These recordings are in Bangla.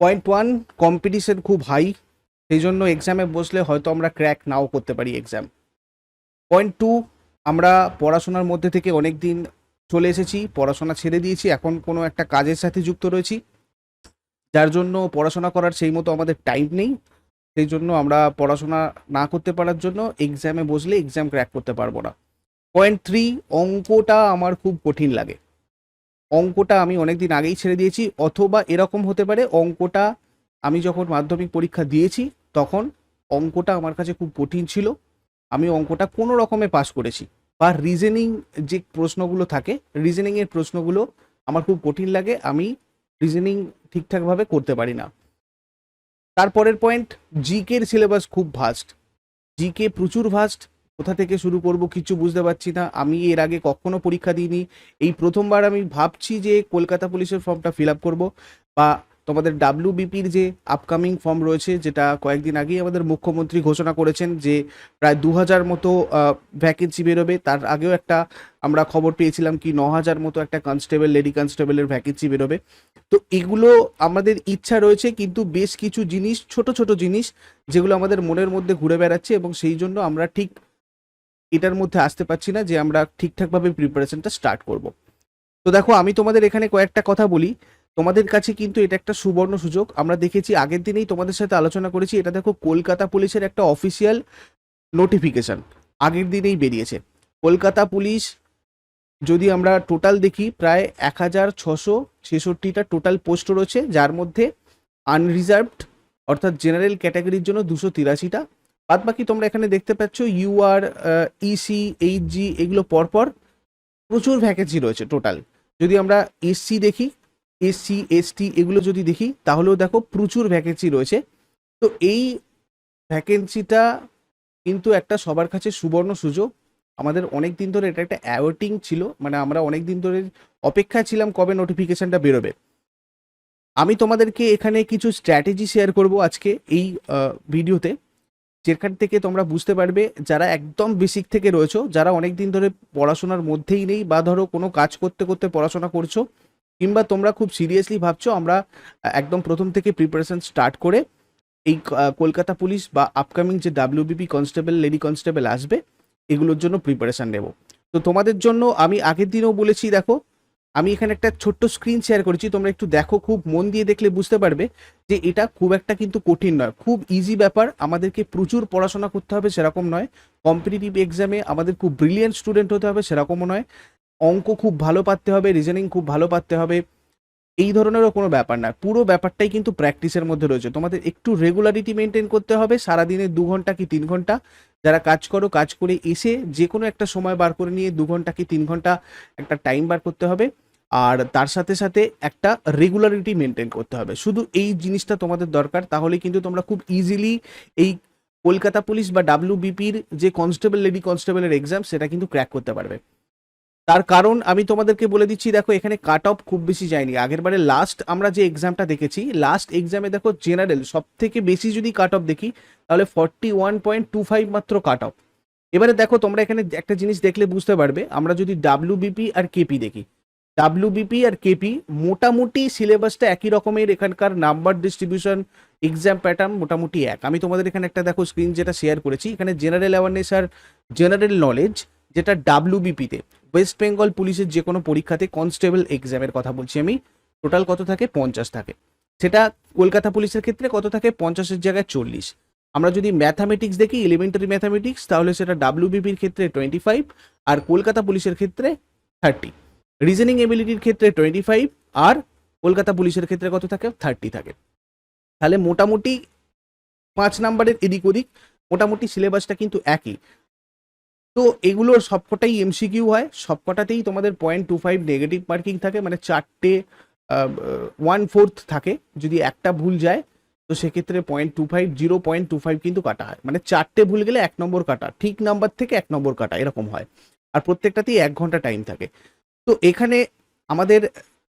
পয়েন্ট 1, কম্পিটিশন খুব হাই, সেই জন্য এক্সামে বসলে হয়তো আমরা ক্র্যাক নাও করতে পারি এক্সাম। পয়েন্ট 2, আমরা পড়াশোনার মধ্যে থেকে অনেক দিন চলে এসেছি, পড়াশোনা ছেড়ে দিয়েছি, এখন কোনো একটা কাজের সাথে যুক্ত রয়েছি, যার জন্য পড়াশোনা করার সেই মতো আমাদের টাইম নেই। সেই জন্য আমরা পড়াশোনা না করতে পারার জন্য এক্সামে বসলে এক্সাম ক্র্যাক করতে পারবো না। পয়েন্ট 3, অঙ্কটা আমার খুব কঠিন লাগে। অঙ্কটা আমি অনেকদিন আগেই ছেড়ে দিয়েছি, অথবা এরকম হতে পারে অঙ্কটা আমি যখন মাধ্যমিক পরীক্ষা দিয়েছি তখন অঙ্কটা আমার কাছে খুব কঠিন ছিল, আমি অঙ্কটা কোনো রকমে পাস করেছি। বা রিজনিং যে প্রশ্নগুলো থাকে, রিজনিংয়ের প্রশ্নগুলো আমার খুব কঠিন লাগে, আমি রিজনিং ঠিকঠাকভাবে করতে পারি না। তারপরের পয়েন্ট, জিকের সিলেবাস খুব ভাস্ট, জিকে প্রচুর ভাস্ট, কোথা থেকে শুরু করব কিছু বুঝতে পারছি না। আমি এর আগে কখনো পরীক্ষা দিইনি, এই প্রথমবার আমি ভাবছি যে কলকাতা পুলিশের ফর্মটা ফিল আপ করবো, বা তোমাদের ডাব্লিউবিপির যে আপকামিং ফর্ম রয়েছে, যেটা কয়েকদিন আগেই আমাদের মুখ্যমন্ত্রী ঘোষণা করেছেন যে প্রায় 2000 মতো ভ্যাকেন্সি বেরোবে। তার আগেও একটা আমরা খবর পেয়েছিলাম কি 9000 মতো একটা কনস্টেবল, লেডি কনস্টেবলের ভ্যাকেন্সি বেরোবে। তো এগুলো আমাদের ইচ্ছা রয়েছে, কিন্তু বেশ কিছু জিনিস, ছোট ছোট জিনিস যেগুলো আমাদের মনের মধ্যে ঘুরে বেড়াচ্ছে, এবং সেই জন্য আমরা ঠিক এটার মধ্যে আসতে পারছি না যে আমরা ঠিকঠাকভাবে প্রিপারেশনটা স্টার্ট করব। তো দেখো, আমি তোমাদের এখানে কয়েকটা কথা বলি, তোমাদের কাছে কিন্তু এটা একটা সুবর্ণ সুযোগ। আমরা দেখেছি, আগের দিনেই তোমাদের সাথে আলোচনা করেছি, এটা দেখো কলকাতা পুলিশের একটা অফিসিয়াল নোটিফিকেশন আগের দিনেই বেরিয়েছে। কলকাতা পুলিশ যদি আমরা টোটাল দেখি, প্রায় 1666টা টোটাল পোস্ট রয়েছে, যার মধ্যে আনরিজার্ভড অর্থাৎ জেনারেল ক্যাটাগরির জন্য 283টা। বাদ বাকি তোমরা এখানে দেখতে পাচ্ছ ইউআর, ইসি, এইচজি, এগুলো পরপর প্রচুর ভ্যাকেন্সি রয়েছে টোটাল। যদি আমরা এসসি দেখি, এসসি এসটি এগুলো যদি দেখি, তাহলেও দেখো প্রচুর ভ্যাকেন্সি রয়েছে। তো এই ভ্যাকেন্সিটা কিন্তু একটা সবার কাছে সুবর্ণ সুযোগ। আমাদের অনেক দিন ধরে এটা একটা অ্যাওয়েটিং ছিল, মানে আমরা অনেক দিন ধরে অপেক্ষায় ছিলাম কবে নোটিফিকেশনটা বেরোবে। আমি তোমাদেরকে এখানে কিছু স্ট্র্যাটেজি শেয়ার করব আজকে এই ভিডিওতে, যেখান থেকে তোমরা বুঝতে পারবে যারা একদম বেসিক থেকে রয়েছো, যারা অনেক দিন ধরে পড়াশোনার মধ্যেই নেই, বা ধরো কোনো কাজ করতে করতে পড়াশোনা করছো, কিংবা তোমরা খুব সিরিয়াসলি ভাবছো আমরা একদম প্রথম থেকে প্রিপারেশন স্টার্ট করে এই কলকাতা পুলিশ বা আপকামিং যে ডাব্লিউবিপি কনস্টেবল, লেডি কনস্টেবল আসবে, এগুলোর জন্য প্রিপারেশন নেব। তো তোমাদের জন্য আমি আগের দিনেও বলেছি, দেখো আমি এখানে একটা ছোট্ট স্ক্রিন শেয়ার করেছি, তোমরা একটু দেখো, খুব মন দিয়ে দেখলে বুঝতে পারবে যে এটা খুব একটা কিন্তু কঠিন নয়, খুব ইজি ব্যাপার। আমাদেরকে প্রচুর পড়াশোনা করতে হবে সেরকম নয়, কম্পিটিটিভ এক্সামে আমাদের খুব ব্রিলিয়েন্ট স্টুডেন্ট হতে হবে সেরকমও নয়, অঙ্ক খুব ভালো পারতে হবে, রিজনিং খুব ভালো পারতে হবে, এই ধরনেরও কোনো ব্যাপার না। পুরো ব্যাপারটাই কিন্তু প্র্যাকটিসের মধ্যে রয়েছে। তোমাদের একটু রেগুলারিটি মেনটেন করতে হবে, সারাদিনে 2 ঘন্টা কি 3 ঘন্টা যারা কাজ করো, কাজ করে এসে যে কোনো একটা সময় বার করে নিয়ে 2 ঘন্টা কি 3 ঘন্টা একটা টাইম বার করতে হবে, আর তার সাথে সাথে একটা রেগুলারিটি মেনটেন করতে হবে। শুধু এই জিনিসটা তোমাদের দরকার, তাহলে কিন্তু তোমরা খুব ইজিলি এই কলকাতা পুলিশ বা ডাব্লিউবিপির যে কনস্টেবল, লেডি কনস্টেবলের এক্সাম, সেটা কিন্তু ক্র্যাক করতে পারবে। তার কারণ আমি তোমাদেরকে বলে দিচ্ছি, দেখো এখানে কাট অফ খুব বেশি যায়নি। আগের বারে লাস্ট আমরা যে এক্সামটা দেখেছি, লাস্ট এক্সামে দেখো জেনারেল সব থেকে বেশি যদি কাট অফ দেখি, তাহলে 41.25 মাত্র কাট অফ। এবারে দেখো তোমরা এখানে একটা জিনিস দেখলে বুঝতে পারবে, আমরা যদি ডাব্লিউবিপি আর কেপি দেখি, ডাব্লিউবিপি আর কেপি মোটামুটি সিলেবাসটা একই রকমের, এখানকার নাম্বার ডিস্ট্রিবিউশন, এক্সাম প্যাটার্ন মোটামুটি এক। আমি তোমাদের এখানে একটা দেখো স্ক্রিন যেটা শেয়ার করেছি, এখানে জেনারেল অ্যাওয়ারনেস আর জেনারেল নলেজ, যেটা ডাব্লিউবিপিতে ওয়েস্ট বেঙ্গল পুলিশের যে কোনো পরীক্ষাতে কনস্টেবল এক্সামের কথা বলছি আমি, টোটাল কত থাকে? 50 থাকে। সেটা কলকাতা পুলিশের ক্ষেত্রে কত থাকে? 50-এর জায়গায় 40। আমরা যদি ম্যাথামেটিক্স দেখি, এলিমেন্টারি ম্যাথামেটিক্স, তাহলে সেটা ডাব্লিউবিপির ক্ষেত্রে 25, আর কলকাতা পুলিশের ক্ষেত্রে 30। রিজনিং এবিলিটির ক্ষেত্রে 25, আর কলকাতা পুলিশের ক্ষেত্রে কত থাকে? 30 থাকে। তাহলে মোটামুটি 5 নাম্বারের এদিক ওদিক, মোটামুটি সিলেবাসটা কিন্তু একই। তো এগুলোর সবকটাই এমসিকিউ হয়, সবকটাতেই তোমাদের 0.25 নেগেটিভ মার্কিং থাকে, মানে 4টে 1/4 থাকে। যদি একটা ভুল যায় তো সেক্ষেত্রে 0.25 0.25 কিন্তু কাটা হয়, মানে 4টে ভুল গেলে 1 নম্বর কাটা, ঠিক নাম্বার থেকে 1 নম্বর কাটা, এরকম হয়। আর প্রত্যেকটাতেই 1 ঘন্টা টাইম থাকে। তো এখানে আমাদের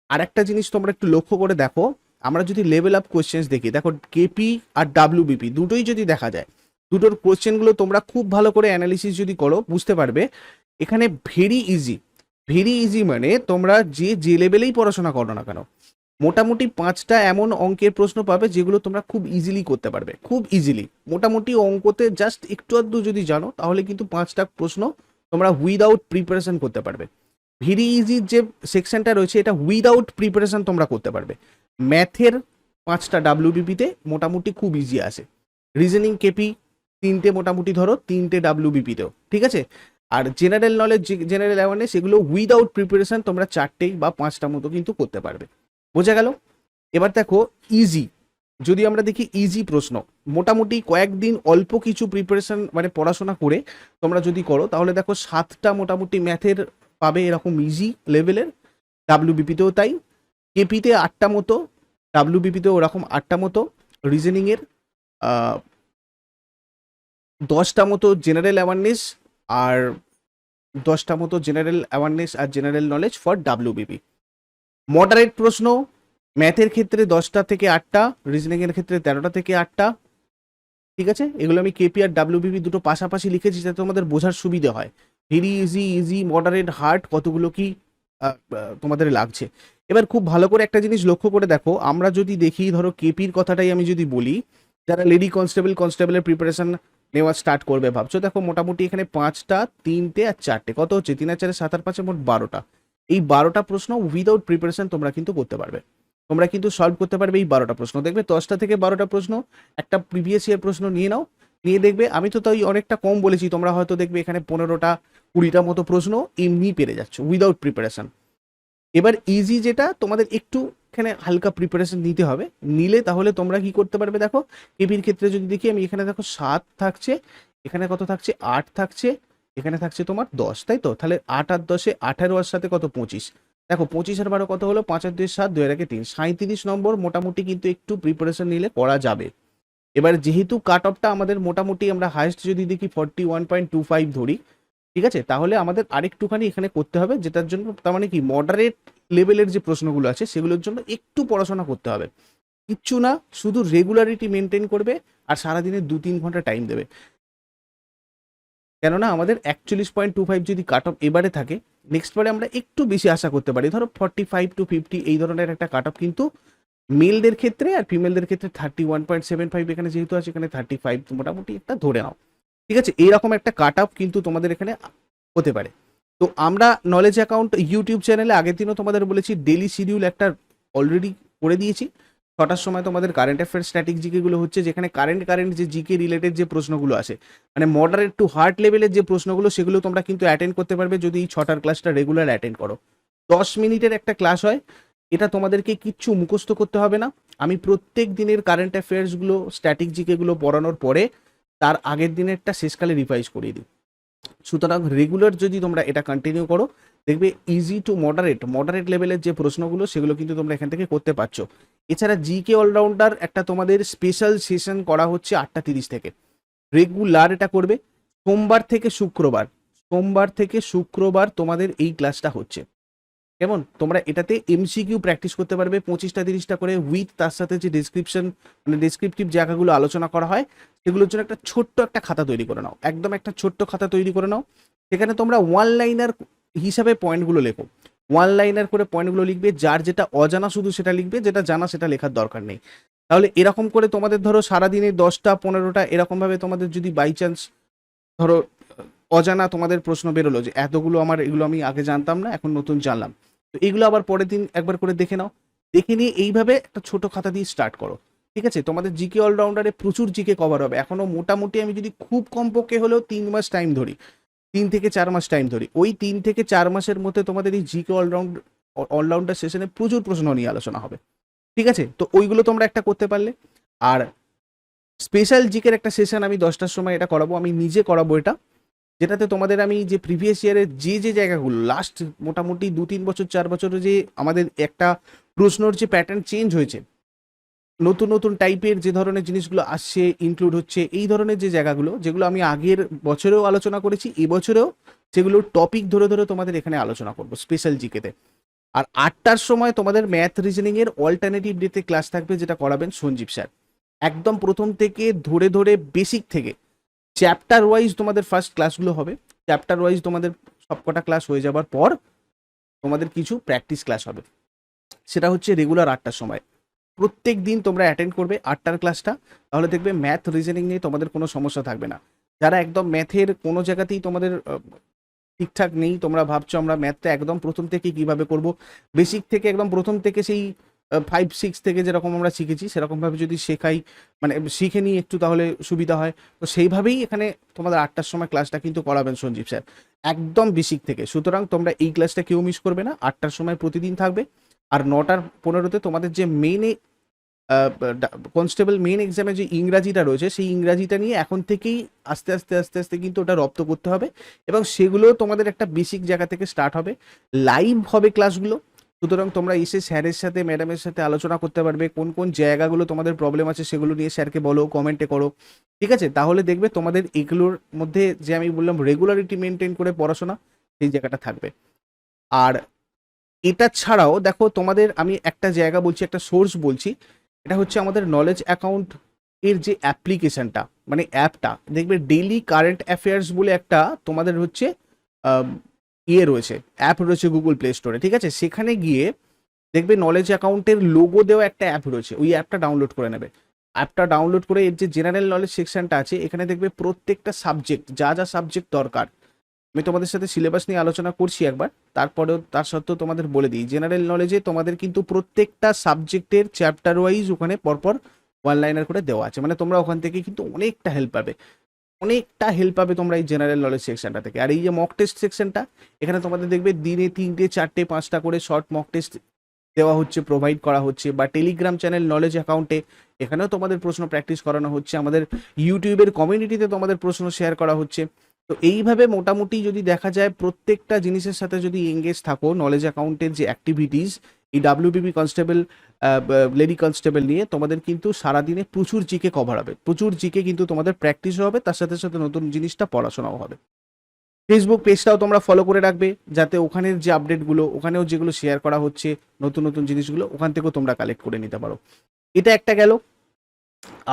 আরেকটা জিনিস তোমরা একটু লক্ষ্য করে দেখো, আমরা যদি লেভেল আপ কোয়েশ্চেন্স দেখি, দেখো কেপি আর ডাব্লিউবিপি দুটোই যদি দেখা যায়, দুটোর কোয়েশ্চেনগুলো তোমরা খুব ভালো করে অ্যানালিসিস যদি করো, বুঝতে পারবে এখানে ভেরি ইজি। ভেরি ইজি মানে তোমরা যে লেভেলেই পড়াশোনা করো না কেন, মোটামুটি 5টা এমন অঙ্কের প্রশ্ন পাবে যেগুলো তোমরা খুব ইজিলি করতে পারবে, খুব ইজিলি। মোটামুটি অঙ্কতে জাস্ট একটু আধটু যদি জানো তাহলে কিন্তু 5টা প্রশ্ন তোমরা উইদাউট প্রিপারেশন করতে পারবে। ভেরি ইজি যে সেকশনটা রয়েছে এটা উইদাউট প্রিপারেশন তোমরা করতে পারবে। ম্যাথের 5টা ডাব্লিউবিপিতে মোটামুটি খুব ইজি আসে। রিজনিং কেপি 3টে মোটামুটি ধরো, 3টে ডাব্লিউবিপিতেও, ঠিক আছে। আর জেনারেল নলেজ, জেনারেল অ্যাওয়ারনেস, এগুলো উইদাউট প্রিপারেশন তোমরা 4টেই বা 5টা মতো কিন্তু করতে পারবে। বোঝা গেল? এবার দেখো ইজি, যদি আমরা দেখি ইজি প্রশ্ন, মোটামুটি কয়েকদিন অল্প কিছু প্রিপারেশন মানে পড়াশোনা করে তোমরা যদি করো তাহলে দেখো 7টা মোটামুটি ম্যাথের পাবে এরকম ইজি লেভেলের, ডাব্লিউবিপিতেও তাই, কেপিতে 8টা মতো, ডাব্লিউবিপিতেও ওরকম 8টা মতো, রিজনিংয়ের 10টা মতো জেনারেল অ্যাওয়ারনেস, আর 10টা মতো জেনারেল অ্যাওয়ারনেস আর general knowledge for WBP. Moderate প্রশ্ন ম্যাথের ক্ষেত্রে 10টা থেকে 8টা, রিজনিংয়ের ক্ষেত্রে 13টা থেকে 8টা, ঠিক আছে। এগুলো আমি কেপি আর ডাব্লিউবিপি দুটো পাশাপাশি লিখেছি যাতে তোমাদের বোঝার সুবিধা হয়। Very easy, easy, moderate, hard, কতগুলো কি তোমাদের লাগছে। এবার খুব ভালো করে একটা জিনিস লক্ষ্য করে দেখো, আমরা যদি দেখি ধরো কেপির কথাটাই আমি যদি বলি, যারা লেডি কনস্টেবল, কনস্টেবলের প্রিপারেশন নেওয়া স্টার্ট করবে ভাবছো, দেখো মোটামুটি এখানে 5টা, 3টে আর 4টে, কত হচ্ছে 3 আর 4 7 আর 5 মোট 12টা। এই 12টা প্রশ্ন উইদাউট প্রিপারেশন তোমরা কিন্তু করতে পারবে, তোমরা কিন্তু সলভ করতে পারবে এই 12টা প্রশ্ন। দেখবে 10টা থেকে 12টা প্রশ্ন একটা প্রিভিয়াস ইয়ার প্রশ্ন নিয়ে নাও, নিয়ে দেখবে, আমি তো তাই অনেকটা কম বলেছি, তোমরা হয়তো দেখবে এখানে 15টা 20টা মতো প্রশ্ন এমনি পেরে যাচ্ছ উইদাউট প্রিপারেশন। এবার ইজি যেটা তোমাদের একটু এখানে হালকা প্রিপারেশন নিতে হবে, নিলে তাহলে তোমরা কি করতে পারবে, দেখো কেপির ক্ষেত্রে যদি দেখি আমি, এখানে দেখো 7 থাকছে, এখানে কত থাকছে 8 থাকছে, এখানে থাকছে তোমার 10, তাই তো? তাহলে 8 আর 10-এ 18 আর সাথে কত 25, দেখো 25 আর 12 কত হলো, 5 আর 2 7, 2 আর 1 3, 37 নম্বর মোটামুটি কিন্তু একটু প্রিপারেশন নিলে করা যাবে। এবার যেহেতু কাট অফটা আমাদের মোটামুটি আমরা হাইস্ট যদি দেখি 41.25 ধরি, ঠিক আছে, তাহলে আমাদের আরেকটুখানি এখানে করতে হবে, যেটার জন্য তার মানে কি মডারেট লেভেলের যে প্রশ্নগুলো আছে সেগুলোর জন্য একটু পড়াশোনা করতে হবে, কিচ্ছু না, শুধু রেগুলারিটি মেনটেন করবে আর সারাদিনে 2-3 ঘন্টা টাইম দেবে। কেননা আমাদের 41.25 যদি কাট অফ এবারে থাকে, নেক্সট বারে আমরা একটু বেশি আশা করতে পারি, ধরো 45-50 এই ধরনের একটা কাট অফ কিন্তু মেলদের ক্ষেত্রে, আর ফিমেলদের ক্ষেত্রে 31.75 এখানে যেহেতু আছে, এখানে 35 মোটামুটি একটা ধরে নাও, ঠিক আছে। এইরকম একটা কাট অফ কিন্তু তোমাদের এখানে হতে পারে। তো আমরা নলেজ অ্যাকাউন্ট ইউটিউব চ্যানেলে আগের দিনও তোমাদের বলেছি ডেলি শিডিউল একটা অলরেডি করে দিয়েছি। 6টার সময় তোমাদের কারেন্ট অ্যাফেয়ার্স স্ট্যাটিক জিকেগুলো হচ্ছে, যেখানে কারেন্ট যে জিকে রিলেটেড যে প্রশ্নগুলো আসে, মানে মডারেট টু হার্ড লেভেলের যে প্রশ্নগুলো, সেগুলো তোমরা কিন্তু অ্যাটেন্ড করতে পারবে যদি এই 6টার ক্লাসটা রেগুলার অ্যাটেন্ড করো। 10 মিনিটের একটা ক্লাস হয়, এটা তোমাদেরকে কিচ্ছু মুখস্থ করতে হবে না। আমি প্রত্যেক দিনের কারেন্ট অ্যাফেয়ার্সগুলো, স্ট্যাটিক জিকেগুলো পড়ানোর পরে তার আগের দিনেরটা শেষকালে রিভাইজ করিয়ে দিই। সুতরাং রেগুলার যদি তোমরা এটা কন্টিনিউ করো, দেখবে ইজি টু মডারেট লেভেলের যে প্রশ্নগুলো সেগুলো কিন্তু তোমরা এখান থেকে করতে পারছো। এছাড়া জিকে অলরাউন্ডার একটা তোমাদের স্পেশাল সেশন করা হচ্ছে 8টা 30 থেকে, রেগুলার এটা করবে। সোমবার থেকে শুক্রবার তোমাদের এই ক্লাসটা হচ্ছে, কেমন? তোমরা এটাতে এমসিকিউ প্র্যাকটিস করতে পারবে 25টা 30টা করে, উইথ তার সাথে যে ডিসক্রিপশন মানে ডিসক্রিপটিভ জায়গাগুলো আলোচনা করা হয় সেগুলোর জন্য একটা ছোট্ট একটা খাতা তৈরি করে নাও, একদম একটা ছোট্ট খাতা তৈরি করে নাও। সেখানে তোমরা ওয়ান লাইনার হিসাবে পয়েন্টগুলো লেখো, ওয়ান লাইনার করে পয়েন্টগুলো লিখবে, যার যেটা অজানা শুধু সেটা লিখবে, যেটা জানা সেটা লেখার দরকার নেই। তাহলে এরকম করে তোমাদের ধরো সারাদিনে 10টা 15টা এরকমভাবে তোমাদের যদি বাই চান্স ধরো অজানা তোমাদের প্রশ্ন বেরোলো, যে এতগুলো আমার এগুলো আমি আগে জানতাম না, এখন নতুন জানলাম, তো এগুলো আবার পরের দিন একবার করে দেখে নাও, দেখে নিয়ে এইভাবে একটা ছোট খাতা দিয়ে স্টার্ট করো, ঠিক আছে। তোমাদের জিকে অলরাউন্ডারে প্রচুর জিকে কভার হবে, এখনো মোটামুটি আমি যদি খুব কমপক্ষে হলেও 3 মাস টাইম ধরি, 3 থেকে 4 মাস টাইম ধরি, ওই 3 থেকে 4 মাসের মধ্যে তোমাদের এই জিকে অলরাউন্ডার সেশনে প্রচুর প্রশ্ন নিয়ে আলোচনা হবে, ঠিক আছে। তো ওইগুলো তোমরা একটা করতে পারলে। আর স্পেশাল জিকের একটা সেশন আমি 10টার সময় এটা করাবো, আমি নিজে করাবো এটা, যেটাতে তোমাদের আমি যে প্রিভিয়াস ইয়ারের যে জায়গাগুলো লাস্ট মোটামুটি 2-3 বছর 4 বছরে যে আমাদের একটা প্রশ্নর যে প্যাটার্ন চেঞ্জ হয়েছে, নতুন টাইপের যে ধরনের জিনিসগুলো আসছে ইনক্লুড হচ্ছে, এই ধরনের যে জায়গাগুলো যেগুলো আমি আগের বছরেও আলোচনা করেছি, এবছরেও সেগুলোর টপিক ধরে ধরে তোমাদের এখানে আলোচনা করবো স্পেশাল জিকেতে। আর 8টার সময় তোমাদের ম্যাথ রিজনিং এর অল্টারনেটিভ ডেতে ক্লাস থাকবে, যেটা করাবেন সঞ্জীব স্যার, একদম প্রথম থেকে ধরে ধরে বেসিক থেকে চ্যাপ্টার ওয়াইজ তোমাদের ফার্স্ট ক্লাসগুলো হবে। চ্যাপ্টার ওয়াইজ তোমাদের সবকটা ক্লাস হয়ে যাবার পর তোমাদের কিছু প্র্যাকটিস ক্লাস হবে, সেটা হচ্ছে রেগুলার 8টার সময়। প্রত্যেক দিন তোমরা অ্যাটেন্ড করবে 8টার ক্লাসটা, তাহলে দেখবে ম্যাথ রিজনিং নিয়ে তোমাদের কোনো সমস্যা থাকবে না। যারা একদম ম্যাথের কোনো জায়গাতেই তোমাদের ঠিকঠাক নেই, তোমরা ভাবছো আমরা ম্যাথটা একদম প্রথম থেকে কিভাবে করব, বেসিক থেকে একদম প্রথম থেকে সেই 5-6 থেকে যেরকম আমরা শিখেছি সেরকমভাবে যদি শেখাই, মানে শিখে নিই একটু, তাহলে সুবিধা হয়। তো সেইভাবেই এখানে তোমাদের 8টার সময় ক্লাসটা কিন্তু করাবেন সঞ্জীব স্যার, একদম বেসিক থেকে। সুতরাং তোমরা এই ক্লাসটা কেউ মিস করবে না, 8টার সময় প্রতিদিন থাকবে। আর 9:15 তোমাদের যে মেইন কনস্টেবল মেইন এক্সামে যে ইংরাজিটা রয়েছে, সেই ইংরাজিটা নিয়ে এখন থেকেই আস্তে আস্তে আস্তে আস্তে কিন্তু ওটা রপ্ত করতে হবে, এবং সেগুলো তোমাদের একটা বেসিক জায়গা থেকে স্টার্ট হবে। লাইভ হবে ক্লাসগুলো, সুতরাং তোমরা এসে স্যারের সাথে ম্যাডামের সাথে আলোচনা করতে পারবে, কোন কোন জায়গাগুলো তোমাদের প্রবলেম আছে সেগুলো নিয়ে স্যারকে বলো, কমেন্টে করো, ঠিক আছে? তাহলে দেখবে তোমাদের এগুলোর মধ্যে যে আমি বললাম রেগুলারিটি মেনটেন করে পড়াশোনা, সেই জায়গাটা থাকবে। আর এটা ছাড়াও দেখো, তোমাদের আমি একটা জায়গা বলছি, একটা সোর্স বলছি, এটা হচ্ছে আমাদের নলেজ অ্যাকাউন্ট এর যে অ্যাপ্লিকেশনটা, মানে অ্যাপটা, দেখবে ডেইলি কারেন্ট অ্যাফেয়ার্স বলে একটা তোমাদের হচ্ছে ইয়ে রয়েছে, অ্যাপ রয়েছে গুগল প্লে স্টোরে, ঠিক আছে? সেখানে গিয়ে দেখবে নলেজ অ্যাকাউন্টের লোগো দেওয়া একটা অ্যাপ রয়েছে, ওই অ্যাপটা ডাউনলোড করে নেবে। অ্যাপটা ডাউনলোড করে এর যে জেনারেল নলেজ সেকশনটা আছে, এখানে দেখবে প্রত্যেকটা সাবজেক্ট, যা যা সাবজেক্ট দরকার, আমি তোমাদের সাথে সিলেবাস নিয়ে আলোচনা করছি একবার, তারপরেও তার সত্ত্বেও তোমাদের বলে দিই, জেনারেল নলেজে তোমাদের কিন্তু প্রত্যেকটা সাবজেক্টের চ্যাপ্টার ওয়াইজ ওখানে পরপর ওয়ান লাইনার করে দেওয়া আছে, মানে তোমরা ওখান থেকে কিন্তু অনেকটা হেল্প পাবে, অনেকটা হেল্প পাবে তোমরা এই জেনারেল নলেজ সেকশনটা থেকে। আর এই যে মক টেস্ট সেকশনটা, এখানে তোমাদের দেখবে দিনে 3টে 4টে 5টা করে শর্ট মক টেস্ট দেওয়া হচ্ছে, প্রোভাইড করা হচ্ছে, বা টেলিগ্রাম চ্যানেল নলেজ অ্যাকাউন্টে এখানেও তোমাদের প্রশ্ন প্র্যাকটিস করানো হচ্ছে, আমাদের ইউটিউবের কমিউনিটিতে তোমাদের প্রশ্ন শেয়ার করা হচ্ছে। তো এইভাবে মোটামুটি যদি দেখা যায় প্রত্যেকটা জিনিসের সাথে যদি এঙ্গেজ থাকো, নলেজ অ্যাকাউন্টের যে অ্যাক্টিভিটিস, এই ডাব্লিউবিপি কনস্টেবল, লেডি কনস্টেবল নিয়ে তোমাদের কিন্তু সারাদিনে প্রচুর জিকে কভার হবে, প্রচুর জিকে কিন্তু তোমাদের প্র্যাকটিসও হবে, তার সাথে সাথে নতুন জিনিসটা পড়াশোনাও হবে। ফেসবুক পেজটাও তোমরা ফলো করে রাখবে, যাতে ওখানের যে আপডেটগুলো, ওখানেও যেগুলো শেয়ার করা হচ্ছে নতুন নতুন জিনিসগুলো, ওখান থেকেও তোমরা কালেক্ট করে নিতে পারো। এটা একটা গেল।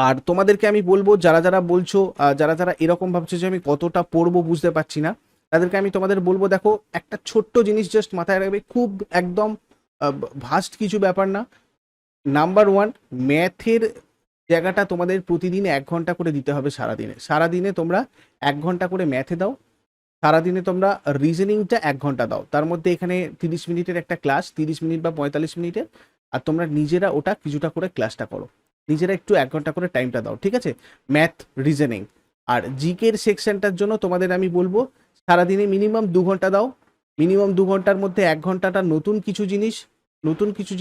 আর তোমাদেরকে আমি বলবো, যারা যারা বলছো, যারা যারা এরকম ভাবছো যে আমি কতটা পড়বো বুঝতে পারছি না, তাদেরকে আমি তোমাদের বলবো, দেখো একটা ছোট্ট জিনিস জাস্ট মাথায় রাখবে, খুব একদম ভাস্ট কিছু ব্যাপার না। নাম্বার ওয়ান, ম্যাথের জায়গাটা তোমাদের প্রতিদিন 1 ঘন্টা করে দিতে হবে সারাদিনে। সারাদিনে তোমরা 1 ঘন্টা করে ম্যাথে দাও, সারাদিনে তোমরা রিজনিংটা 1 ঘন্টা দাও, তার মধ্যে এখানে 30 মিনিটের একটা ক্লাস, 30 মিনিট বা 45 মিনিটের, আর তোমরা নিজেরা ওটা কিছুটা করে ক্লাসটা করো, নিজেরা একটু 1 ঘন্টা করে টাইমটা দাও, ঠিক আছে? Math, reasoning. আর জিকের সেকশনটার জন্য তোমাদের আমি বলবো, সারাদিনে মিনিমাম 2 ঘন্টা দাও, মিনিমাম 2 ঘন্টার মধ্যে 1 ঘন্টাটা নতুন কিছু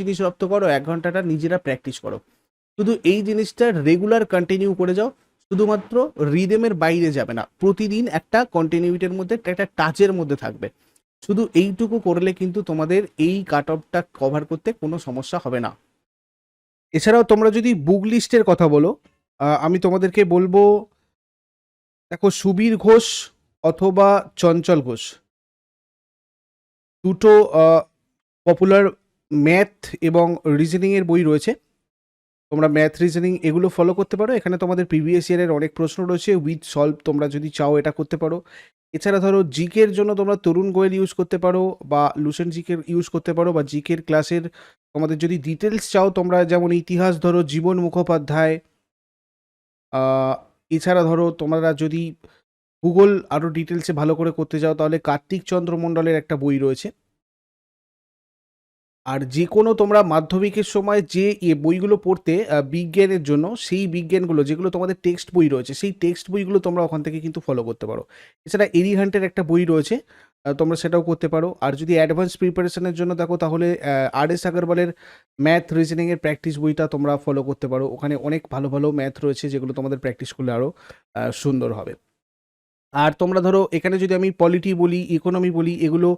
জিনিস রপ্ত করো, 1 ঘন্টাটা নিজেরা প্র্যাকটিস করো। শুধু এই জিনিসটা রেগুলার কন্টিনিউ করে যাও, শুধুমাত্র রিদেমের বাইরে যাবে না, প্রতিদিন একটা কন্টিনিউটির মধ্যে, একটা টাচের মধ্যে থাকবে। শুধু এইটুকু করলে কিন্তু তোমাদের এই কাট অফটা কভার করতে কোনো সমস্যা হবে না। এছাড়াও তোমরা যদি বুক লিস্টের কথা বলো, আমি তোমাদেরকে বলবো, দেখো সুবীর ঘোষ অথবা চঞ্চল ঘোষ, দুটো পপুলার ম্যাথ এবং রিজনিংয়ের বই রয়েছে, তোমরা ম্যাথ রিজনিং এগুলো ফলো করতে পারো। এখানে তোমাদের প্রিভিয়াস ইয়ারের অনেক প্রশ্ন রয়েছে উইথ সলভ, তোমরা যদি চাও এটা করতে পারো। এছাড়া ধরো জিকের জন্য তোমরা তরুণ গোয়েল ইউজ করতে পারো, বা লুসেন্ট জিকের ইউজ করতে পারো, বা জিকের ক্লাসের তোমাদের যদি ডিটেলস চাও, তোমরা যেমন ইতিহাস ধরো জীবন মুখোপাধ্যায়, এছাড়া ধরো তোমরা যদি ভূগোল আরও ডিটেলসে ভালো করে করতে চাও, তাহলে কার্তিক চন্দ্র মণ্ডলের একটা বই রয়েছে। আর যে কোনো তোমরা মাধ্যমিকের সময় যে বইগুলো পড়তে বিজ্ঞানের জন্য, সেই বিজ্ঞানগুলো যেগুলো তোমাদের টেক্সট বই রয়েছে, সেই টেক্সট বইগুলো তোমরা ওখান থেকে কিন্তু ফলো করতে পারো। এছাড়া এরিহান্টের একটা বই রয়েছে, তোমরা সেটাও করতে পারো। আর যদি অ্যাডভান্স প্রিপারেশনের জন্য দেখো, তাহলে আর.এস. আগরওয়ালের ম্যাথ রিজনিংয়ের প্র্যাকটিস বইটা তোমরা ফলো করতে পারো, ওখানে অনেক ভালো ভালো ম্যাথ রয়েছে যেগুলো তোমাদের প্র্যাকটিস করলে আরও সুন্দর হবে। আর তোমরা ধরো এখানে যদি আমি পলিটি বলি, ইকোনমি বলি, এগুলো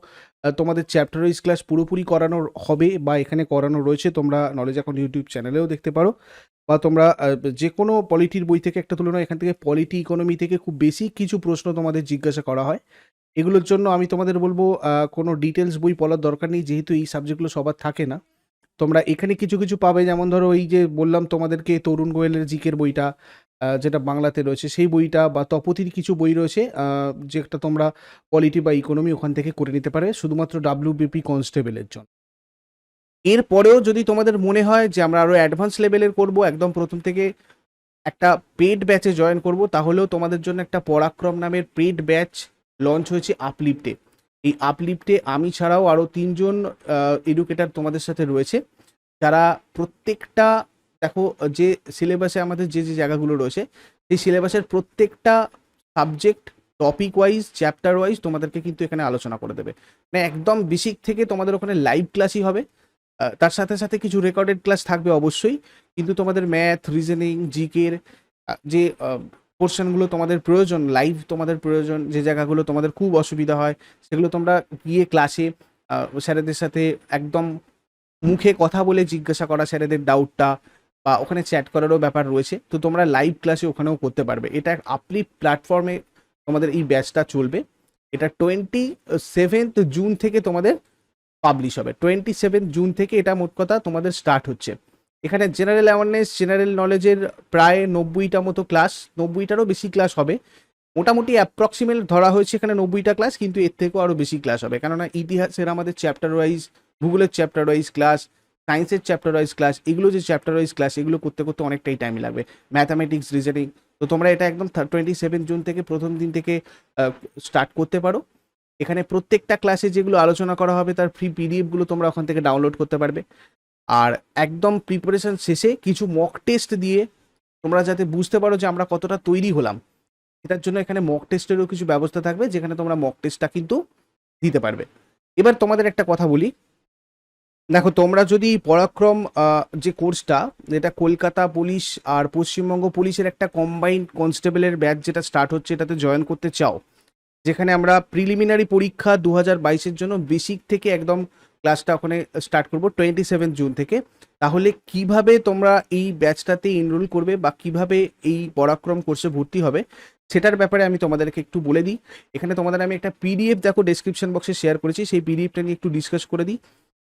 তোমাদের চ্যাপ্টার ওয়াইজ ক্লাস পুরোপুরি করানোর হবে, বা এখানে করানো রয়েছে, তোমরা নলেজ এখন ইউটিউব চ্যানেলেও দেখতে পারো, বা তোমরা যে কোনো পলিটির বই থেকে একটা তুলনা, এখান থেকে পলিটি ইকোনমি থেকে খুব বেসিক কিছু প্রশ্ন তোমাদের জিজ্ঞাসা করা হয়। এগুলোর জন্য আমি তোমাদের বলবো কোনো ডিটেলস বই পড়ার দরকার নেই, যেহেতু এই সাবজেক্টগুলো সবার থাকে না। তোমরা এখানে কিছু কিছু পাবে, যেমন ধরো এই যে বললাম তোমাদেরকে তরুণ গোয়েলের জিকের বইটা, যেটা বাংলাতে রয়েছে সেই বইটা, বা তপতির কিছু বই রয়েছে, যেটা তোমরা পলিটি বা ইকোনমি ওখান থেকে করে নিতে পারে, শুধুমাত্র ডাব্লিউবিপি কনস্টেবলের জন্য। এরপরেও যদি তোমাদের মনে হয় যে আমরা আরও অ্যাডভান্স লেভেলের করব, একদম প্রথম থেকে একটা পেড ব্যাচে জয়েন করব, তাহলেও তোমাদের জন্য একটা পরাক্রম নামের পেড ব্যাচ লঞ্চ হয়েছে আপলিফটে। এই আপলিফটে আমি ছাড়াও আরও 3জন এডুকেটার তোমাদের সাথে রয়েছে, যারা প্রত্যেকটা, দেখো যে সিলেবাসে আমাদের যে যে জায়গাগুলো রয়েছে, সেই সিলেবাসের প্রত্যেকটা subject topic wise chapter wise তোমাদেরকে কিন্তু এখানে আলোচনা করে দেবে। মানে একদম বেসিক থেকে তোমাদের ওখানে লাইভ ক্লাসই হবে। তার সাথে সাথে কিছু রেকর্ডেড ক্লাস থাকবে অবশ্যই, কিন্তু তোমাদের ম্যাথ, রিজনিং, জিকের যে পোর্শনগুলো তোমাদের প্রয়োজন, লাইভ তোমাদের প্রয়োজন, যে জায়গাগুলো তোমাদের খুব অসুবিধা হয়, সেগুলো তোমরা গিয়ে ক্লাসে স্যারেদের সাথে একদম মুখে কথা বলে জিজ্ঞাসা করা স্যারেদের ডাউটটা, বা ওখানে চ্যাট করারও ব্যাপার রয়েছে। তো তোমরা লাইভ ক্লাসে ওখানেও করতে পারবে। এটা আপলিফ্ট প্ল্যাটফর্মে তোমাদের এই ব্যাচটা চলবে। এটা 27 জুন থেকে তোমাদের পাবলিশ হবে। 27 জুন থেকে এটা মোট কথা তোমাদের স্টার্ট হচ্ছে। এখানে জেনারেল অ্যাওয়ারনেস, জেনারেল নলেজের প্রায় 90টা মতো ক্লাস, 90টারও বেশি ক্লাস হবে। মোটামুটি অ্যাপ্রক্সিমেট ধরা হয়েছে এখানে 90টা ক্লাস, কিন্তু এর থেকেও আরও বেশি ক্লাস হবে, কেননা ইতিহাসের আমাদের চ্যাপ্টার ওয়াইজ, ভূগোলের চ্যাপ্টার ওয়াইজ ক্লাস, সায়েন্সের চ্যাপ্টার ওয়াইজ ক্লাস, এগুলো যে চ্যাপ্টার ওয়াইজ ক্লাস, এগুলো করতে করতে অনেকটাই টাইম লাগবে। ম্যাথামেটিক্স, রিজনিং, তো তোমরা এটা একদম 27 জুন থেকে প্রথম দিন থেকে স্টার্ট করতে পারো। এখানে প্রত্যেকটা ক্লাসে যেগুলো আলোচনা করা হবে তার ফ্রি পিডিএফগুলো তোমরা ওখান থেকে ডাউনলোড করতে পারবে। আর একদম প্রিপারেশন শেষে কিছু মক টেস্ট দিয়ে তোমরা যাতে বুঝতে পারো যে আমরা কতটা তৈরি হলাম, এটার জন্য এখানে মক টেস্টেরও কিছু ব্যবস্থা থাকবে, যেখানে তোমরা মক টেস্টটা কিন্তু দিতে পারবে। এবার তোমাদের একটা কথা বলি, দেখো তোমরা যদি পরাক্রম যে কোর্সটা, যেটা কলকাতা পুলিশ আর পশ্চিমবঙ্গ পুলিশের একটা কম্বাইন্ড কনস্টেবলের ব্যাচ যেটা স্টার্ট হচ্ছে, এটাতে জয়েন করতে চাও, যেখানে আমরা প্রিলিমিনারি পরীক্ষা 2022-এর জন্য বেসিক থেকে একদম ক্লাসটা ওখানে স্টার্ট করব 27 জুন থেকে, তাহলে কিভাবে তোমরা এই ব্যাচটাতে এনরোল করবে বা কিভাবে এই পরাক্রম কোর্সে ভর্তি হবে, সেটার ব্যাপারে আমি তোমাদেরকে একটু বলে দিই। এখানে তোমাদের আমি একটা পিডিএফ দেখো ডেসক্রিপশন বক্সে শেয়ার করেছি, সেই পিডিএফটা নিয়ে একটু ডিসকাস করে দিই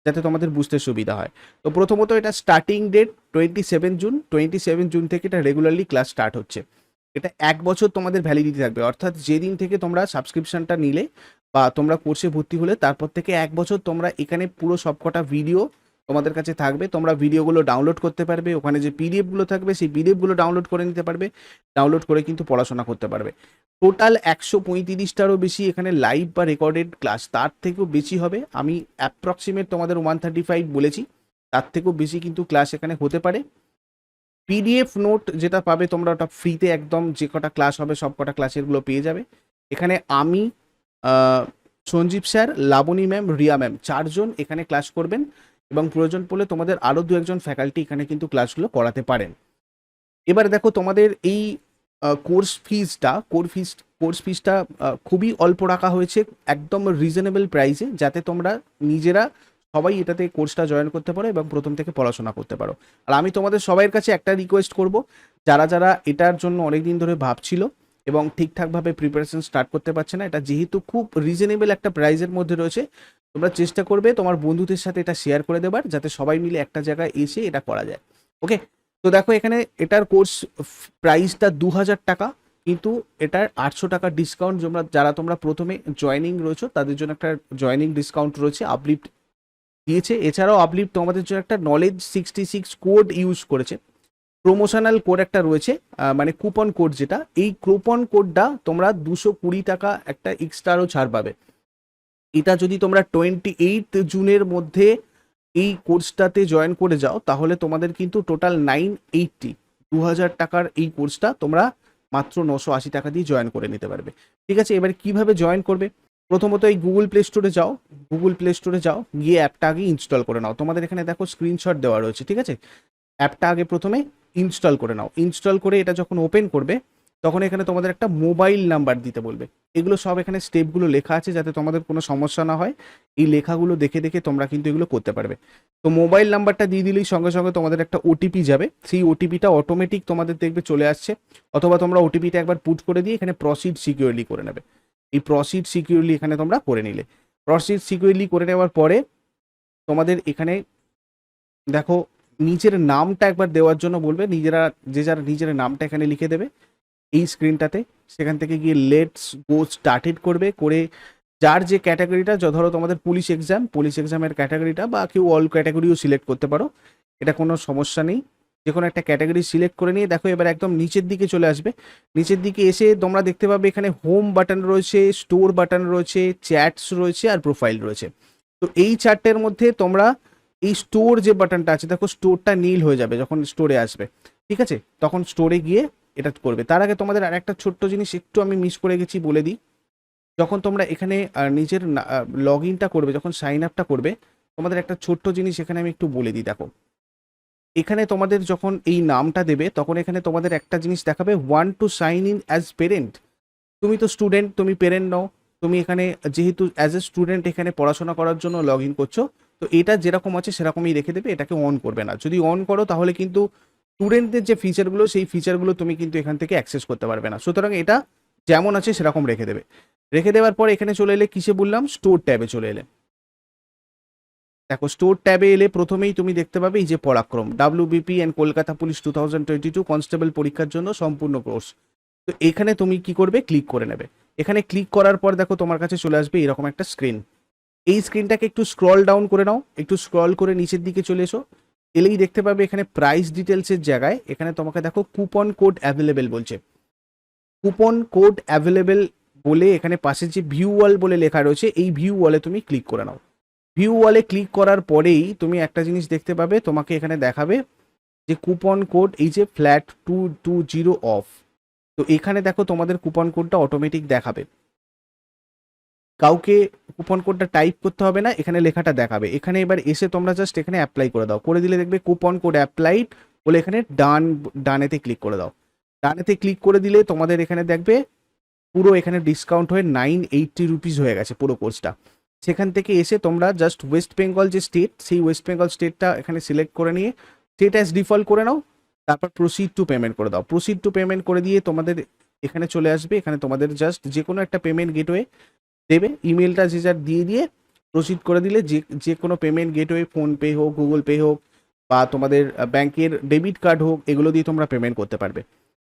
যাতে তোমাদের বুঝতে সুবিধা হয়। তো প্রথমত এটা স্টার্টিং ডেট 27 জুন, 27 জুন থেকে এটা রেগুলারলি ক্লাস স্টার্ট হচ্ছে। এটা 1 বছর তোমাদের ভ্যালিডিটি থাকবে, অর্থাৎ যেদিন থেকে তোমরা সাবস্ক্রিপশনটা নিলে বা তোমরা কোর্সে ভর্তি হলে তারপর থেকে 1 বছর তোমরা এখানে পুরো সবকটা ভিডিও তোমাদের কাছে থাকবে। তোমরা ভিডিওগুলো ডাউনলোড করতে পারবে, ওখানে যে পিডিএফগুলো থাকবে সেই পিডিএফগুলো ডাউনলোড করে নিতে পারবে, ডাউনলোড করে কিন্তু পড়াশোনা করতে পারবে। টোটাল 135টারও বেশি এখানে লাইভ বা রেকর্ডেড ক্লাস, তার থেকেও বেশি হবে। আমি অ্যাপ্রক্সিমেট তোমাদের 135 বলেছি, তার থেকেও বেশি কিন্তু ক্লাস এখানে হতে পারে। পিডিএফ নোট যেটা পাবে তোমরা, ওটা ফ্রিতে একদম, যে কটা ক্লাস হবে সব কটা ক্লাসেরগুলো পেয়ে যাবে। এখানে আমি, Sanjeev sir, Labani ma'am, Riya ma'am, 4জন এখানে ক্লাস করবেন, এবং প্রয়োজন পড়লে তোমাদের আরও 2-1জন ফ্যাকাল্টি এখানে কিন্তু ক্লাসগুলো করাতে পারেন। এবার দেখো তোমাদের এই কোর্স ফিসটা খুবই অল্প রাখা হয়েছে, একদম রিজনেবল প্রাইসে, যাতে তোমরা নিজেরা সবাই এটাতে কোর্সটা জয়েন করতে পারো এবং প্রথম থেকে পড়াশোনা করতে পারো। আর আমি তোমাদের সবাইয়ের কাছে একটা রিকোয়েস্ট করব, যারা যারা এটার জন্য অনেক দিন ধরে ভাবছিল এবং ঠিকঠাকভাবে প্রিপারেশন স্টার্ট করতে পারছে না, এটা যেহেতু খুব রিজনেবল একটা প্রাইসের মধ্যে রয়েছে, তোমরা চেষ্টা করবে তোমার বন্ধুদের সাথে এটা শেয়ার করে দেবার, যাতে সবাই মিলে একটা জায়গায় এসে এটা করা যায়। ওকে, তো দেখো এখানে এটার কোর্স প্রাইসটা 2000 টাকা, কিন্তু এটার 800 টাকা ডিসকাউন্ট যারা তোমরা প্রথমে জয়নিং রয়েছে তাদের জন্য একটা জয়নিং ডিসকাউন্ট রয়েছে, আপলিফ্ট দিয়েছে। এছাড়াও আপলিফ্ট তোমাদের জন্য একটা নলেজ 66 কোড ইউজ করেছে, প্রমোশনাল কোড একটা রয়েছে, মানে কুপন কোড যেটা, এই কুপন কোডটা তোমরা 220 টাকা একটা এক্সট্রারও ছাড় পাবে। এটা যদি তোমরা 28 জুনের মধ্যে এই কোর্সটাতে জয়েন করে যাও, তাহলে তোমাদের কিন্তু টোটাল 980, 2000 টাকার এই কোর্সটা তোমরা মাত্র 980 টাকা দিয়ে জয়েন করে নিতে পারবে। ঠিক আছে, এবার কিভাবে জয়েন করবে? প্রথমত এই গুগল প্লে স্টোরে যাও, গিয়ে অ্যাপটা আগে ইনস্টল করে নাও। তোমাদের এখানে দেখো স্ক্রিনশট দেওয়া রয়েছে, ঠিক আছে? অ্যাপটা আগে প্রথমে ইনস্টল করে নাও। ইনস্টল করে এটা যখন ওপেন করবে, তখন এখানে তোমাদের একটা মোবাইল নাম্বার দিতে বলবে। এগুলো সব এখানে স্টেপগুলো লেখা আছে, যাতে তোমাদের কোনো সমস্যা না হয়। এই লেখাগুলো দেখে দেখে তোমরা কিন্তু এগুলো করতে পারবে। তো মোবাইল নাম্বারটা দিয়ে দিলেই সঙ্গে সঙ্গে তোমাদের একটা ওটিপি যাবে, সেই ওটিপিটা অটোমেটিক তোমাদের দেখবে চলে আসছে, অথবা তোমরা ওটিপিটা একবার পুট করে দিয়ে এখানে প্রসিড সিকিউরলি করে নেবে। এই প্রসিড সিকিউরলি এখানে তোমরা করে নিলে, প্রসিড সিকিউরলি করে নেওয়ার পরে তোমাদের এখানে দেখো নিজের নামটা একবার দেওয়ার জন্য বলবে, যারা নিজের নামটা এখানে লিখে দেবে এই স্ক্রিনটাতে। সেখান থেকে গিয়ে লেটস গো স্টার্টেড করবে, করে যার যে ক্যাটাগরিটা, ধরো তোমাদের পুলিশ এক্সামের ক্যাটাগরিটা, বা কেউ অল ক্যাটাগরিও সিলেক্ট করতে পারো, এটা কোনো সমস্যা নেই। যে কোনো একটা ক্যাটাগরি সিলেক্ট করে নিয়ে দেখো এবার একদম নিচের দিকে চলে আসবে। নিচের দিকে এসে তোমরা দেখতে পাবে এখানে হোম বাটন রয়েছে, স্টোর বাটন রয়েছে, চ্যাটস রয়েছে, আর প্রোফাইল রয়েছে। তো এই চারটের মধ্যে তোমরা এই স্টোর যে বাটনটা আছে, দেখো স্টোরটা নীল হয়ে যাবে যখন স্টোরে আসবে, ঠিক আছে? তখন স্টোরে গিয়ে এটা করবে। তার আগে তোমাদের আর একটা ছোট্ট জিনিস একটু আমি মিস করে গেছি, বলে দিই। যখন তোমরা এখানে নিজের লগ ইনটা করবে, যখন সাইন আপটা করবে, তোমাদের একটা ছোট্ট জিনিস এখানে আমি একটু বলে দিই। দেখো এখানে তোমাদের যখন এই নামটা দেবে, তখন এখানে তোমাদের একটা জিনিস দেখাবে, want to sign in as parent. তুমি তো স্টুডেন্ট, তুমি পেরেন্ট নও। তুমি এখানে যেহেতু অ্যাজ এ স্টুডেন্ট এখানে পড়াশোনা করার জন্য লগ ইন করছো, তো এটা যেরকম আছে সেরকমই রেখে দেবে, এটাকে অন করবে না। যদি অন করো তাহলে কিন্তু স্টুডেন্টদের যে ফিচারগুলো, সেই ফিচারগুলো তুমি কিন্তু এখান থেকে অ্যাক্সেস করতে পারবে না। সুতরাং এটা যেমন আছে সেরকম রেখে দেবে। রেখে দেওয়ার পর এখানে চলে এলে, কিসে বললাম, স্টোর ট্যাবে চলে এলে। দেখো স্টোর ট্যাবে এলে প্রথমেই তুমি দেখতে পাবে এই যে পরাক্রম, WBP and Kolkata police 2022 constable পরীক্ষার জন্য সম্পূর্ণ কোর্স। তো এখানে তুমি কি করবে, ক্লিক করে নেবে। এখানে ক্লিক করার পর দেখো তোমার কাছে চলে আসবে এরকম একটা স্ক্রিন। এই স্ক্রিনটাকে একটু স্ক্রল ডাউন করে নাও, একটু স্ক্রল করে নিচের দিকে চলে এসো। এলেই দেখতে পাবে এখানে প্রাইস ডিটেলসের জায়গায় এখানে তোমাকে দেখো কুপন কোড অ্যাভেলেবেল বলছে। কুপন কোড অ্যাভেলেবেল বলে এখানে পাশে যে ভিউ ওয়াল বলে লেখা রয়েছে, এই ভিউ ওয়ালে তুমি ক্লিক করে নাও। ভিউ ওয়ালে ক্লিক করার পরেই তুমি একটা জিনিস দেখতে পাবে, তোমাকে এখানে দেখাবে যে কুপন কোড, এই যে ফ্ল্যাট 220 অফ। তো এখানে দেখো তোমাদের কুপন কোডটা অটোমেটিক দেখাবে, কাউকে কুপন কোডটা টাইপ করতে হবে না, এখানে লেখাটা দেখাবে। এখানে এবার এসে তোমরা জাস্ট এখানে অ্যাপ্লাই করে দাও, করে দিলে দেখবে কুপন কোড অ্যাপ্লাইড বলে এখানে ডানেতে ক্লিক করে দাও। ডানেতে ক্লিক করে দিলে তোমাদের এখানে দেখবে পুরো এখানে ডিসকাউন্ট হয়ে 980 রুপিস হয়ে গেছে পুরো কোর্সটা। সেখান থেকে এসে তোমরা জাস্ট ওয়েস্ট বেঙ্গল যে স্টেট, সেই ওয়েস্ট বেঙ্গল স্টেটটা এখানে সিলেক্ট করে নিয়ে স্টেট অ্যাজ ডিফল্ট করে নাও। তারপর প্রসিড টু পেমেন্ট করে দাও। প্রসিড টু পেমেন্ট করে দিয়ে তোমাদের এখানে চলে আসবে। এখানে তোমাদের জাস্ট যে কোনো একটা পেমেন্ট গেটওয়ে দেবে, ইমেলটা যে যার দিয়ে দিয়ে প্রসিড করে দিলে যে কোনো পেমেন্ট গেটওয়ে, ফোনপে হোক, গুগল পে হোক, বা তোমাদের ব্যাংকের ডেবিট কার্ড হোক, এগুলো দিয়ে তোমরা পেমেন্ট করতে পারবে।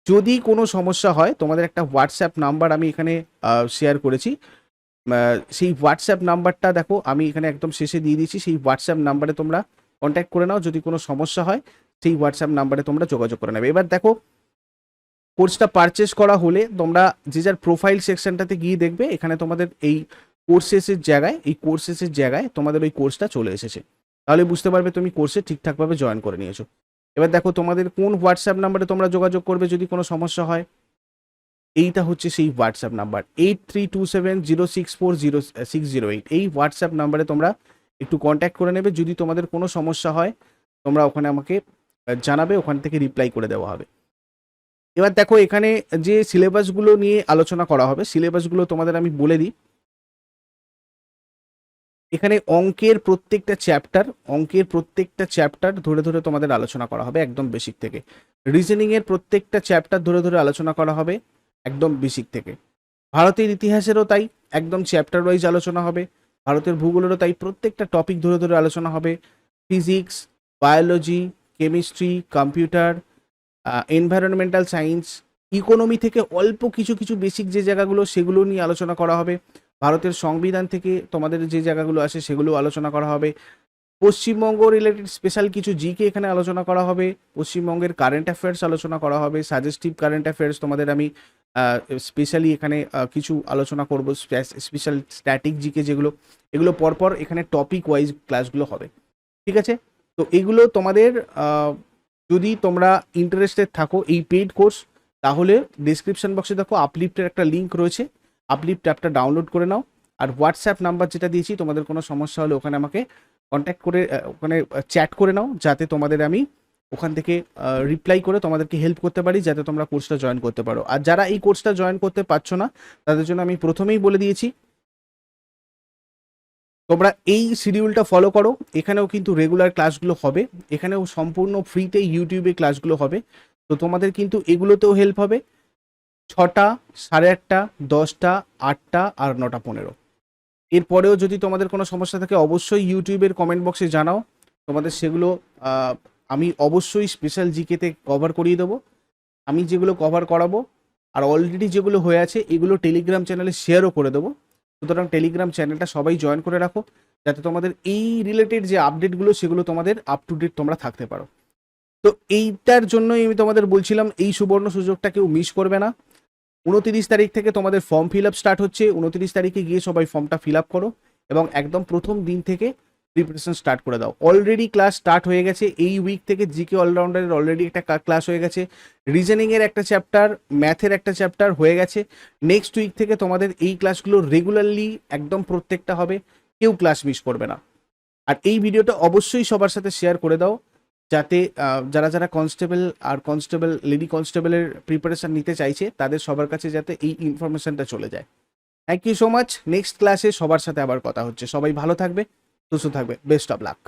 যদি কোনো সমস্যা হয়, তোমাদের একটা হোয়াটসঅ্যাপ নাম্বার আমি এখানে শেয়ার করেছি। সেই হোয়াটসঅ্যাপ নাম্বারটা দেখো আমি এখানে একদম শেষে দিয়ে দিয়েছি। সেই হোয়াটসঅ্যাপ নাম্বারে তোমরা কন্ট্যাক্ট করে নাও। যদি কোনো সমস্যা হয় সেই হোয়াটসঅ্যাপ নাম্বারে তোমরা যোগাযোগ করে নেবে। এবার দেখো কোর্সটা পারচেস করা হলে তোমরা যে যার প্রোফাইল সেকশনটাতে গিয়ে দেখবে এখানে তোমাদের এই কোর্সেসের জায়গায় তোমাদের ওই কোর্সটা চলে এসেছে। তাহলে বুঝতে পারবে তুমি কোর্সে ঠিকঠাকভাবে জয়েন করে নিয়েছো। এবার দেখো তোমাদের কোন হোয়াটসঅ্যাপ নাম্বারে তোমরা যোগাযোগ করবে যদি কোনো সমস্যা হয়। এইটা হচ্ছে সেই হোয়াটসঅ্যাপ নাম্বার 832706400608। এই হোয়াটসঅ্যাপ নাম্বারে তোমরা একটু কন্ট্যাক্ট করে নেবে। যদি তোমাদের কোনো সমস্যা হয় তোমরা ওখানে আমাকে জানাবে, ওখান থেকে রিপ্লাই করে দেওয়া হবে। এবার দেখো এখানে যে সিলেবাসগুলো নিয়ে আলোচনা করা হবে, সিলেবাসগুলো তোমাদের আমি বলে দিই। এখানে অঙ্কের প্রত্যেকটা চ্যাপ্টার ধরে ধরে তোমাদের আলোচনা করা হবে একদম বেসিক থেকে। রিজনিংয়ের প্রত্যেকটা চ্যাপ্টার ধরে ধরে আলোচনা করা হবে একদম বেসিক থেকে। ভারতের ইতিহাসেরও তাই, একদম চ্যাপ্টার ওয়াইজ আলোচনা হবে। ভারতের ভূগোলেরও তাই, প্রত্যেকটা টপিক ধরে ধরে আলোচনা হবে। Physics, biology, chemistry, computer, environmental science, economy থেকে অল্প কিছু কিছু বেসিক যে জায়গাগুলো সেগুলো নিয়ে আলোচনা করা হবে। ভারতের সংবিধান থেকে তোমাদের যে জায়গাগুলো আসে সেগুলো আলোচনা করা হবে। পশ্চিমবঙ্গ রিলেটেড স্পেশাল কিছু জিকে এখানে আলোচনা করা হবে। পশ্চিমবঙ্গের কারেন্ট অ্যাফেয়ার্স আলোচনা করা হবে। সাজেস্টিভ কারেন্ট অ্যাফেয়ার্স তোমাদের আমি স্পেশালি এখানে কিছু আলোচনা করব। স্পেশাল স্ট্যাটিক জিকে যেগুলো, এগুলো পরপর এখানে টপিক ওয়াইজ ক্লাসগুলো হবে, ঠিক আছে? তো এইগুলো তোমাদের যদি তোমরা ইন্টারেস্টেড থাকো এই পেইড কোর্স, তাহলে ডিসক্রিপশন বক্সে দেখো আপলিফ্টের একটা লিঙ্ক রয়েছে, আপলিফ্ট অ্যাপটা ডাউনলোড করে নাও। আর হোয়াটসঅ্যাপ নাম্বার যেটা দিয়েছি, তোমাদের কোনো সমস্যা হলে ওখানে আমাকে কন্ট্যাক্ট করে ওখানে চ্যাট করে নাও, যাতে তোমাদের আমি ওখান থেকে রিপ্লাই করে তোমাদেরকে হেল্প করতে পারি, যাতে তোমরা কোর্সটা জয়েন করতে পারো। আর যারা এই কোর্সটা জয়েন করতে পারছো না, তাদের জন্য আমি প্রথমেই বলে দিয়েছি তোমরা এই শিডিউলটা ফলো করো। এখানেও কিন্তু রেগুলার ক্লাসগুলো হবে, এখানেও সম্পূর্ণ ফ্রিতে ইউটিউবে ক্লাসগুলো হবে। তো তোমাদের কিন্তু এগুলোতেও হেল্প হবে। 6টা, 8:30, 10টা, 8টা আর 9:15। এরপরেও যদি তোমাদের কোনো সমস্যা থাকে অবশ্যই ইউটিউবের কমেন্ট বক্সে জানাও। তোমাদের সেগুলো আমি অবশ্যই স্পেশাল জিকেতে কভার করিয়ে দেবো। আমি যেগুলো কভার করাবো আর অলরেডি যেগুলো হয়ে আছে এগুলো টেলিগ্রাম চ্যানেলে শেয়ারও করে দেবো। সুতরাং টেলিগ্রাম চ্যানেলটা সবাই জয়েন করে রাখো, যাতে তোমাদের এই রিলেটেড যে আপডেটগুলো সেগুলো তোমাদের আপ টু ডেট তোমরা থাকতে পারো। তো এইটার জন্যই আমি তোমাদের বলছিলাম এই সুবর্ণ সুযোগটা কেউ মিস করবে না। 29 তারিখ থেকে তোমাদের ফর্ম ফিল আপ স্টার্ট হচ্ছে। 29 তারিখে গিয়ে সবাই ফর্মটা ফিল আপ করো এবং একদম প্রথম দিন থেকে প্রিপারেশন স্টার্ট করে দাও। অলরেডি ক্লাস স্টার্ট হয়ে গেছে। এই উইক থেকে জিকে অলরাউন্ডারের অলরেডি একটা ক্লাস হয়ে গেছে, রিজনিংয়ের একটা চ্যাপ্টার, ম্যাথের একটা চ্যাপ্টার হয়ে গেছে। নেক্সট উইক থেকে তোমাদের এই ক্লাসগুলো রেগুলারলি একদম প্রত্যেকটা হবে, কেউ ক্লাস মিস করবে না। আর এই ভিডিওটা অবশ্যই সবার সাথে শেয়ার করে দাও, যাতে যারা যারা কনস্টেবল আর কনস্টেবল লেডি কনস্টেবলের প্রিপারেশন নিতে চাইছে তাদের সবার কাছে যাতে এই ইনফরমেশনটা চলে যায়। Thank you so much. Next ক্লাসে সবার সাথে আবার কথা হচ্ছে। সবাই ভালো থাকবে, সুস্থ থাকবে। Best of luck.